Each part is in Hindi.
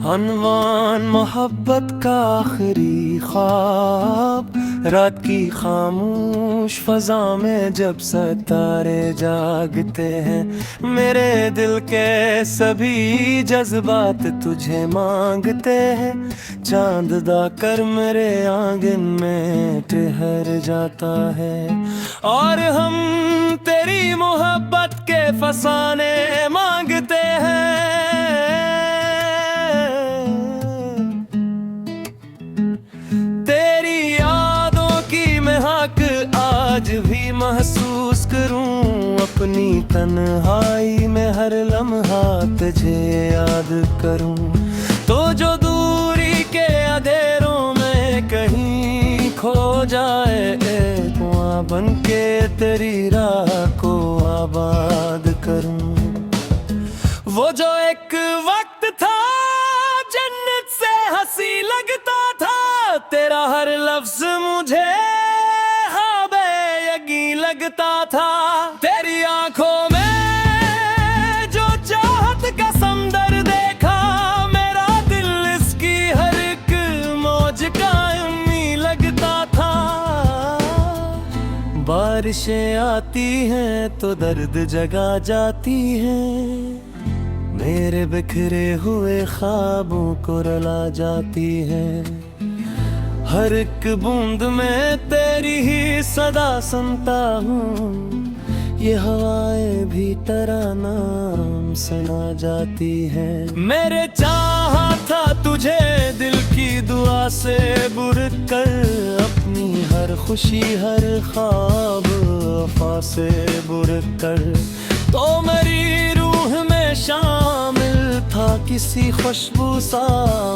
अनवान मोहब्बत का आखिरी ख्वाब, रात की खामोश फजा में जब सितारे जागते हैं। मेरे दिल के सभी जज्बात तुझे मांगते हैं। चांद दाकर मेरे आंगन में ठहर जाता है, और हम तेरी मोहब्बत के फसाने मांगते हैं। आज भी महसूस करूं अपनी तन्हाई में, हर लम्हा तुझे याद करूं तो जो दूरी के अंधेरों में कहीं खो जाए। एक कुआं बन के तेरी राह को आबाद करूं। वो जो एक वक्त था जन्नत से हंसी लगता था, तेरा हर लफ्ज मुझे लगता था। तेरी आंखों में जो चाहत का समंदर देखा, मेरा दिल इसकी हर एक मौज का उम्मी लगता था। बारिशें आती हैं तो दर्द जगा जाती हैं, मेरे बिखरे हुए ख्वाबों को रुला जाती है। हर एक बूंद में तेरी ही सदा सुनता हूँ, ये हवाएं भी तेरा नाम सुना जाती है। मेरे चाहा था तुझे दिल की दुआ से बुरक कर, अपनी हर खुशी हर ख्वाब वफा से बुरक कर, तो मेरी रूह में शामिल था किसी खुशबू सा।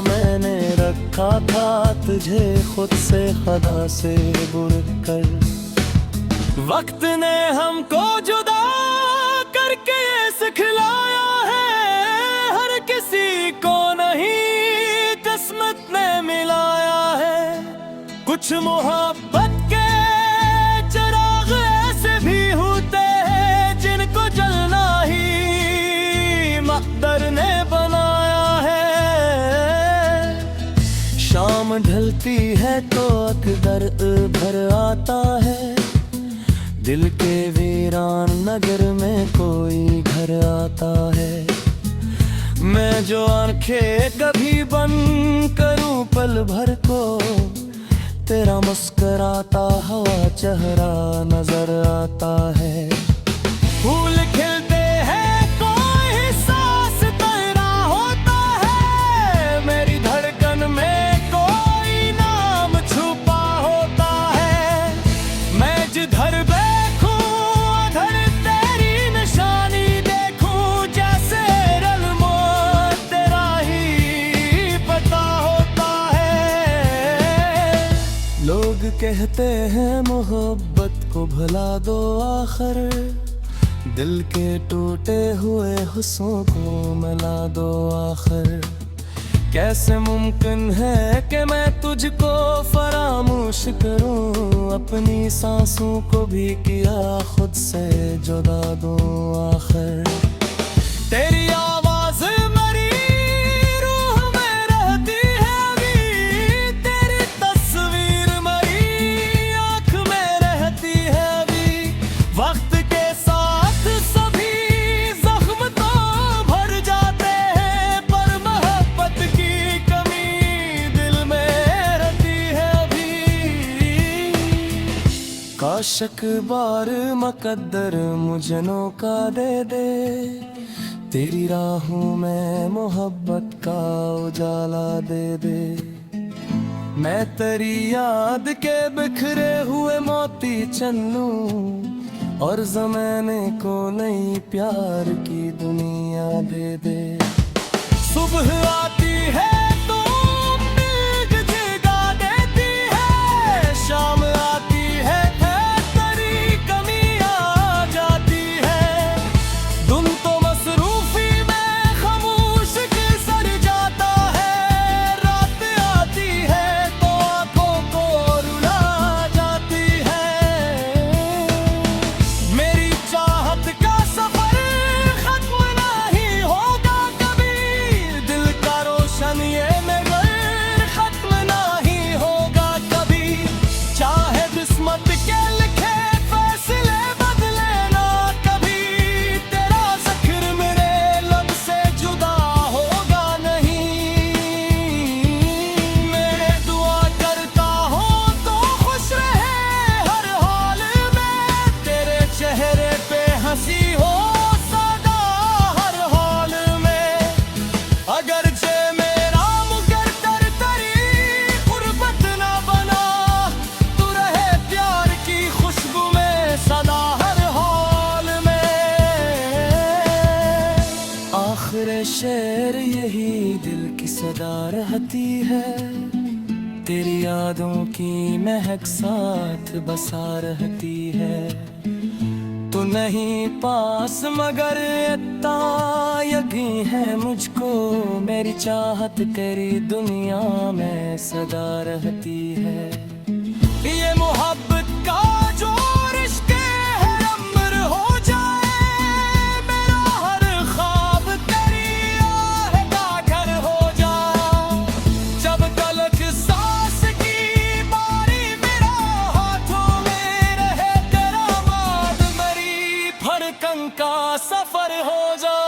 मैंने रखा था तुझे खुद से खुदा से बुरक कर। वक्त ने हमको जुदा करके सिखलाया है, हर किसी को नहीं किस्मत ने मिलाया है। कुछ मोहब्बत के चिराग ऐसे भी होते हैं जिनको जलना ही मकदर ने बनाया है। शाम ढलती है तो अकदर भर आता है, दिल के वीरान नगर में कोई घर आता है। मैं जो आंखें कभी बंद करूं पल भर को, तेरा मुस्कुराता हुआ चेहरा नजर आता है। फूल खिलते हैं कोई सांस तेरा होता है, मेरी धड़कन में कोई नाम छुपा होता है। मैं जिधर देखूं उधर तेरी निशानी देखूं, जैसे रलमो तेरा ही पता होता है। लोग कहते हैं मोहब्बत को भुला दो आखिर, दिल के टूटे हुए हुस्सों को मिला दो आखिर। कैसे मुमकिन है कि मैं तुझको फरामोश करूं, अपनी सांसों को भी किया खुद से जुदा दूं आखिर। तेरी आवाज मेरी रूह में रहती है अभी, तेरी तस्वीर मेरी आँख में रहती है अभी। वक्त के साथ सभी जख्म तो भर जाते हैं, पर मोहब्बत की कमी दिल में रहती है अभी। काश एक बार मुकद्दर मुझे मौका दे दे, तेरी राहों में मोहब्बत का उजाला दे दे। मैं तेरी याद के बिखरे हुए मोती चन्नू, और ज़माने को नई प्यार की दुनिया दे दे। सुबह आती है तो उम्मीद जगा देती है, शाम आती है तेरी कमी आ जाती है। तुम तो मसरूफी में खामोश सर जाता है, रात आती है तो आँखों सदा रहती है, तेरी यादों की महक साथ बसा रहती है। तू नहीं पास मगर इतना यकीन है मुझको, मेरी चाहत तेरी दुनिया में सदा रहती है। ये मोहब्बत का जो रिश्ते है अमर हो जाए, मेरा हर ख्वाब तेरी आह का घर हो जाए। जब तलक सांस की बारी मेरा हाथों में रहे, तेरा बाद मेरी धड़कन का सफर हो जाए।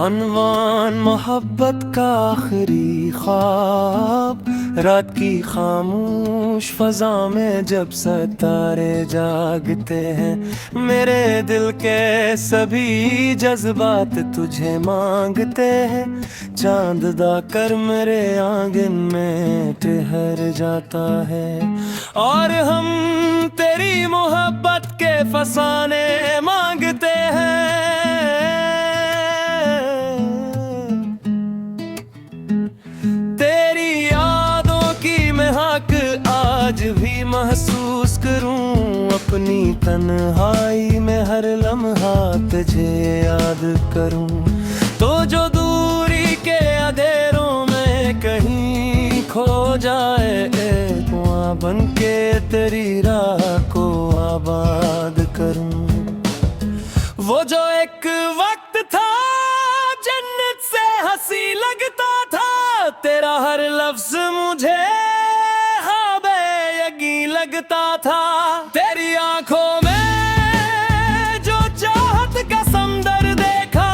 अनवान मोहब्बत का आखिरी ख्वाब, रात की खामोश फजा में जब सितारे जागते हैं, मेरे दिल के सभी जज्बात तुझे मांगते हैं। चांद दाकर मेरे आंगन में ठहर जाता है, और हम तेरी मोहब्बत के फसाने मांगते हैं। आज भी महसूस करूं अपनी तन्हाई में, हर लम्हा तुझे याद करूं तो जो दूरी के अंधेरों में कहीं खो जाए, एक कुआं बन के तेरी राह को आबाद करूं। वो जो एक वक्त था जन्नत से हंसी लगता था, तेरा हर लफ्ज मुझे लगता था। तेरी आंखों में जो चाहत का समंदर देखा,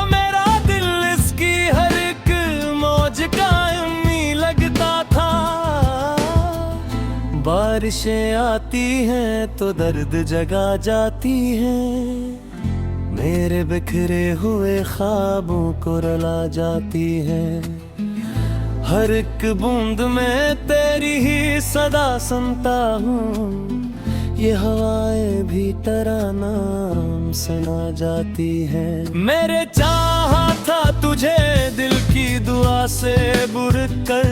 मेरा दिल इसकी हर एक मौज का उम्मी लगता था। बारिशें आती हैं तो दर्द जगा जाती हैं, मेरे बिखरे हुए ख्वाबों को रुला जाती है। हर एक बूंद में तेरी ही सदा सुनता हूँ, ये हवाएं भी तेरा नाम सुना जाती है। मेरे चाहा था तुझे दिल की दुआ से बुर कर,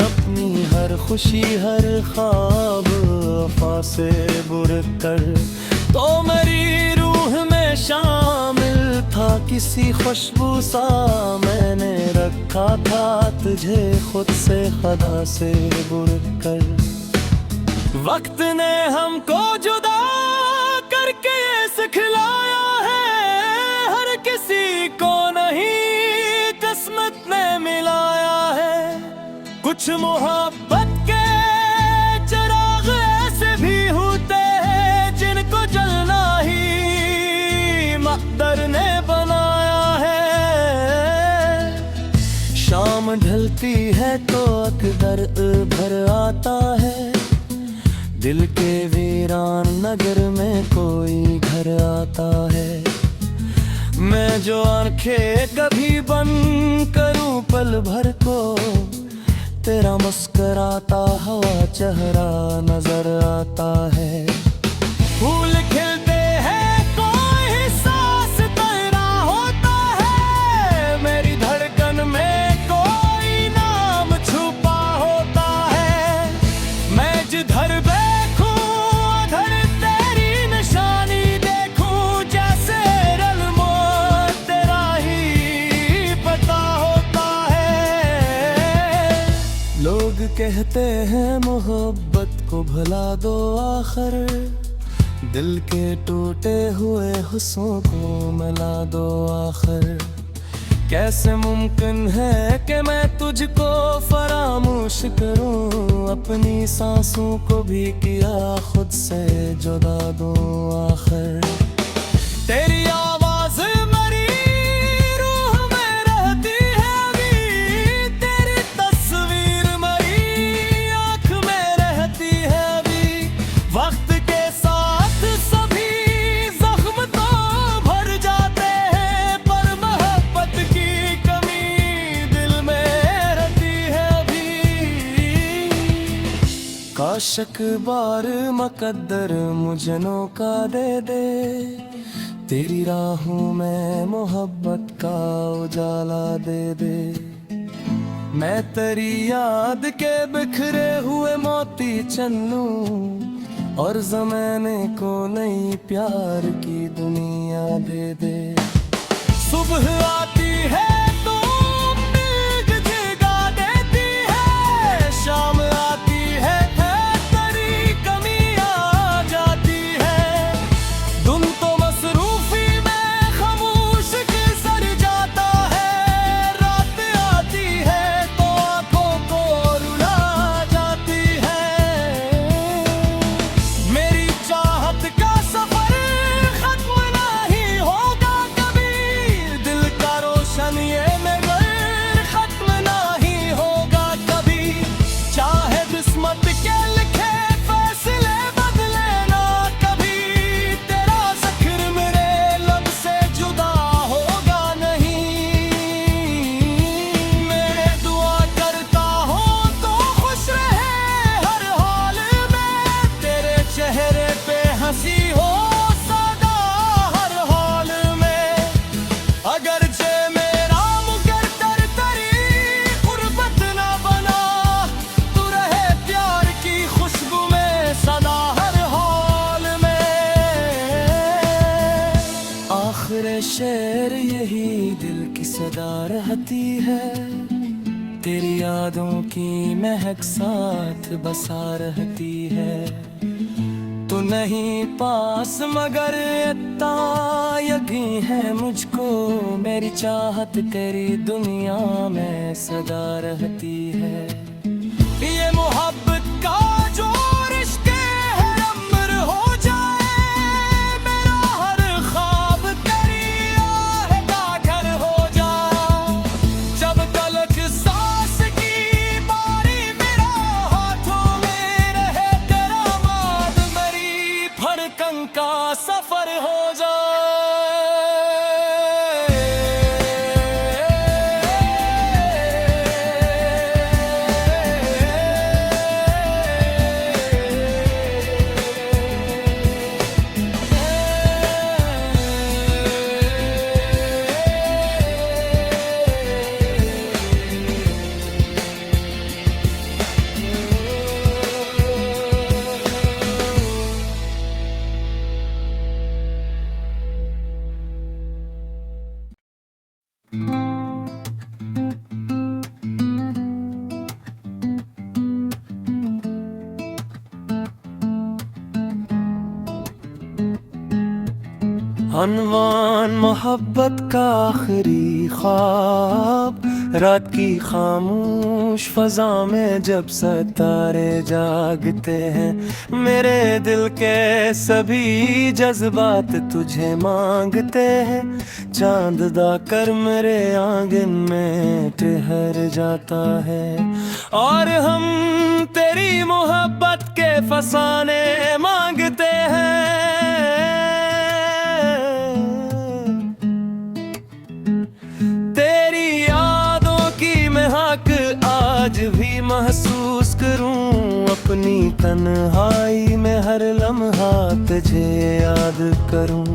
अपनी हर खुशी हर ख्वाब वफा से बुर कर, तो मेरी रूह में शामिल था किसी खुशबू सा, मैंने रखा था तुझे खुद से खुदा से बुर कर। वक्त ने हमको जुदा करके ये सिखलाया है, हर किसी को नहीं किस्मत ने मिलाया है। कुछ मोहब्बत के चिराग ऐसे भी होते हैं, जिनको जलना ही मकदर ने बनाया है। शाम ढलती है तो अकदर भर आता है, दिल के वीरान नगर में कोई घर आता है। मैं जो आंखें कभी बंद करूं पल भर को, तेरा मुस्कुराता हुआ चेहरा नजर आता है। फूल खिलते हैं कोई सांस तेरा होता है, मेरी धड़कन में कोई नाम छुपा होता है। मैं जिधर देखूं उधर तेरी निशानी देखूं, जैसे रलमो तेरा ही पता होता है। लोग कहते हैं मोहब्बत को भुला दो आखिर, दिल के टूटे हुए हुस्सों को मिला दो आखिर। कैसे मुमकिन है कि मैं तुझको फरामोश करूं, अपनी सांसों को भी किया खुद से जुदा दूं। आखिर तेरी आवाज मेरी रूह में रहती है अभी, तेरी तस्वीर मेरी आँख में रहती है अभी। वक्त के साथ सभी जख्म तो भर जाते हैं, पर मोहब्बत की कमी दिल में रहती है अभी। काश एक बार मुकद्दर मुझे मौका दे दे, तेरी राहों में मोहब्बत का उजाला दे दे। मैं तेरी याद के बिखरे हुए मोती चन लूं, और ज़माने को नई प्यार की दुनिया दे दे। सुबह आती है तो उम्मीद जगा देती है, शाम आती है तेरी कमी आ जाती है। धुन तो मसरूफी में खामोश गुजर जाता है, रात आती है तो आंखों को रुला जाती है। मेरी चाहत का सफर खत्म नहीं होगा कभी, दिल का रोशन ये नज़र खत्म नहीं होगा कभी। चाहे किस्मत के लिखे फैसले बदले ना कभी, तेरा ज़िक्र मेरे लब से जुदा होगा नहीं। मैं दुआ करता हूँ तो खुश रहे हर हाल में, तेरे चेहरे पे हंसी हो सदा हर हाल में। अगर जे मेरा मुकद्दर तेरी गुर्बत ना बना, तू रहे प्यार की खुशबू में सदा हर हाल में। आखिर शेर यही दिल की सदा रहती है, तेरी यादों की महक साथ बसा रहती है। तू नहीं पास मगर इतना यकीन है मुझको, मेरी चाहत तेरी दुनिया में सदा रहती है। ये मोहब्बत का जो रिश्ते है अमर हो जाए, मेरा हर ख्वाब तेरी आह का घर हो जाए। जब तलक सांस की बारी मेरा हाथों में रहे, तेरा माद मेरी धड़कन का सफर हो अनवान मोहब्बत का आखिरी ख्वाब, रात की खामोश फजा में जब सितारे जागते हैं। मेरे दिल के सभी जज्बात तुझे मांगते हैं, चांद दाकर मेरे आंगन में ठहर जाता है। और हम तेरी मोहब्बत के फसाने मांगते हैं। तेरी यादों की महक आज भी महसूस करूं, अपनी तन्हाई में हर लम्हा तुझे याद करूं।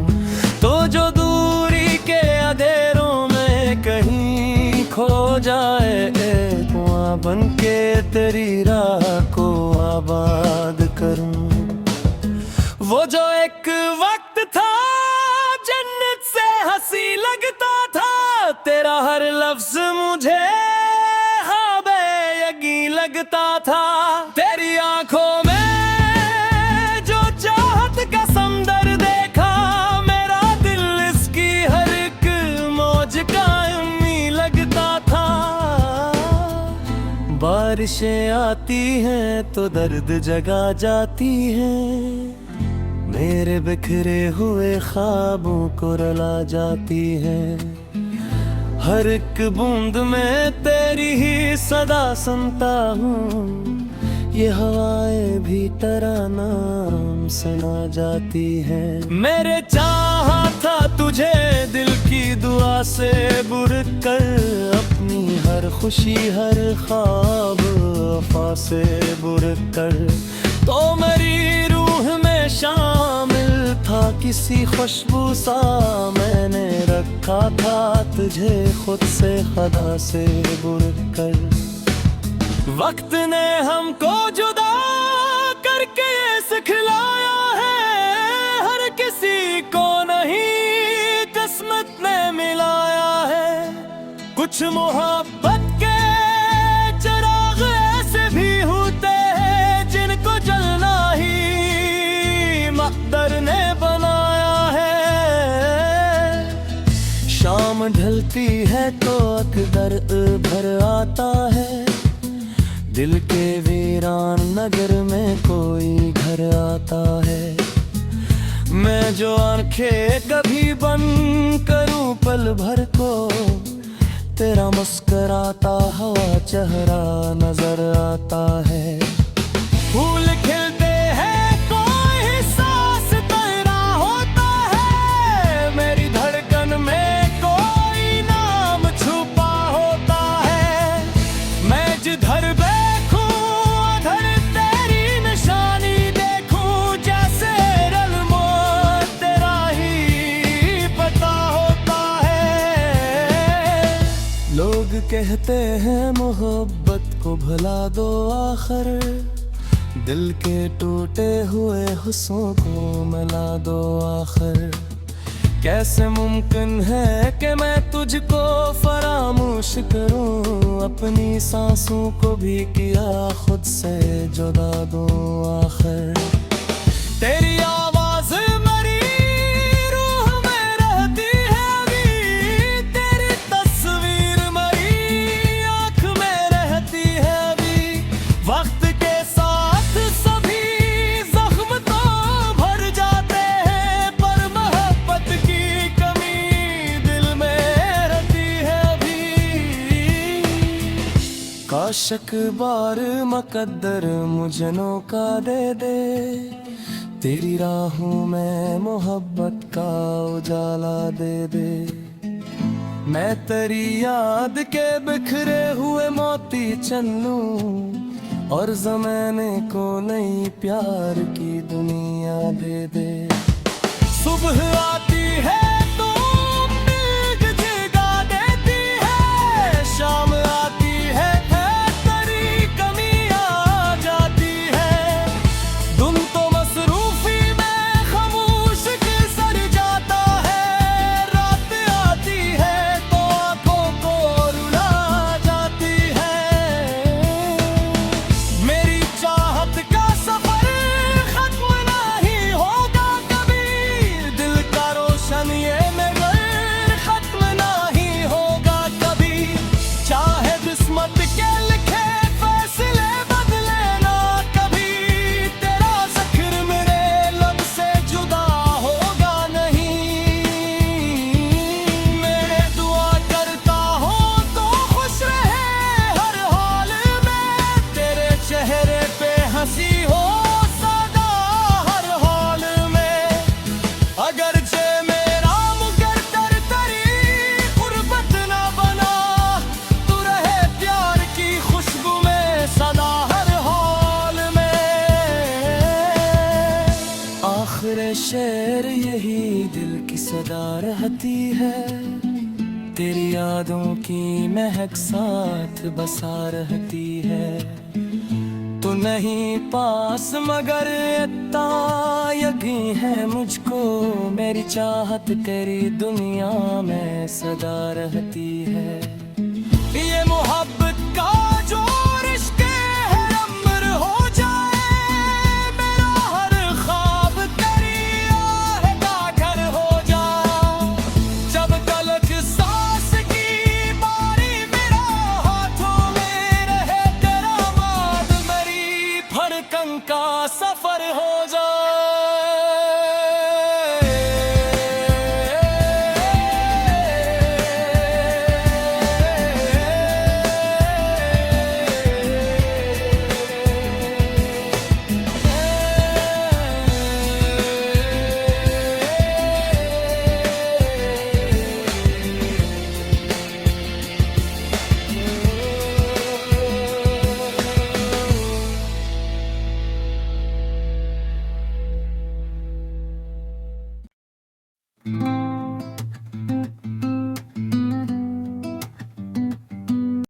तो जो दूरी के अंधेरों में कहीं खो जाए, एक कुआं बन के तेरी राह को आबाद करूं। वो जो एक वक्त था जन्नत से हंसी लगता था, तेरा हर लफ्ज मुझे हाँ बेयकीन लगता था। तेरी आंखों में जो चाहत का समंदर देखा, मेरा दिल इसकी हर एक मौज का उम्मीद बारिशें आती हैं तो दर्द जगा जाती हैं, मेरे बिखरे हुए ख्वाबों को रुला जाती हैं। हर एक बूंद में तेरी ही सदा सुनता हूँ, ये हवाएं भी तेरा नाम सुना जाती हैं। मेरे चाहा था तुझे दिल की दुआ से बुर कर, अपनी हर खुशी हर ख्वाब वफा से बुर कर। तो मेरी रूह में शामिल था किसी खुशबू सा, मैंने रखा था तुझे खुद से खुदा से बुर कर। वक्त ने हमको जुदा करके सिखलाया है, हर किसी को नहीं किस्मत ने मिलाया है। कुछ मोहब्बत के चिराग ऐसे भी होते हैं, जिनको जलना ही मकदर ने बनाया है। शाम ढलती है तो अकदर भर आता है, दिल के वीरान नगर में कोई घर आता है। मैं जो आंखें कभी बंद करूं पल भर को, तेरा मुस्कुराता हुआ चेहरा नजर आता है। फूल खिलते हैं कोई सांस तेरा होता है, मेरी धड़कन में कोई नाम छुपा होता है। मैं जिधर कहते हैं मोहब्बत को भुला दो आखिर, दिल के टूटे हुए हुस्सों को मिला दो आखिर। कैसे मुमकिन है कि मैं तुझको फरामोश करूं, अपनी सांसों को भी किया खुद से जुदा दूं आखिर। तेरी आवाज मेरी रूह में रहती है अभी, तेरी तस्वीर मेरी आँख में रहती है अभी। वक्त के साथ सभी जख्म तो भर जाते हैं, पर मोहब्बत की कमी दिल में रहती है अभी। काश एक बार मुकद्दर मुझे मौका दे दे, तेरी राहों में मोहब्बत का उजाला दे दे। मैं तेरी याद के बिखरे हुए मोती चुन लूं, और ज़माने को नई प्यार की दुनिया दे दे। सुबह आती है तो उम्मीद जगा देती है, शाम आती है तेरी कमी आ जाती है। तुम तो मसरूफी में खामोश गुजर जाता है, रात आती है तो आंखों को रुला जाती है। मेरी चाहत का सफर खत्म नहीं होगा कभी, दिल का रोशन ये मगर खत्म नहीं होगा कभी। चाहे किस्मत के लिखे फैसले बदले ना कभी, तेरा ज़िक्र मेरे लब से जुदा होगा नहीं। मैं दुआ करता हूँ तो खुश रहे हर हाल में, तेरे चेहरे पे हंसी हो सदा हर हाल में। अगर जे मेरा मुकद्दर तेरी गुर्बत ना बना, तू रहे प्यार की खुशबू में सदा हर हाल में। आखिर शेर यही दिल की सदा रहती है, तेरी यादों की महक साथ बसा रहती है। तू नहीं पास मगर इतना यकीन है मुझको, मेरी चाहत तेरी दुनिया में सदा रहती है। ये मोहब्बत का जो रिश्ते है अमर हो जाए, मेरा हर ख्वाब तेरी आहे का घर हो जाए। जब तलक सांस की बारी मेरा हाथों में रहे तेरा सफर हो जाए।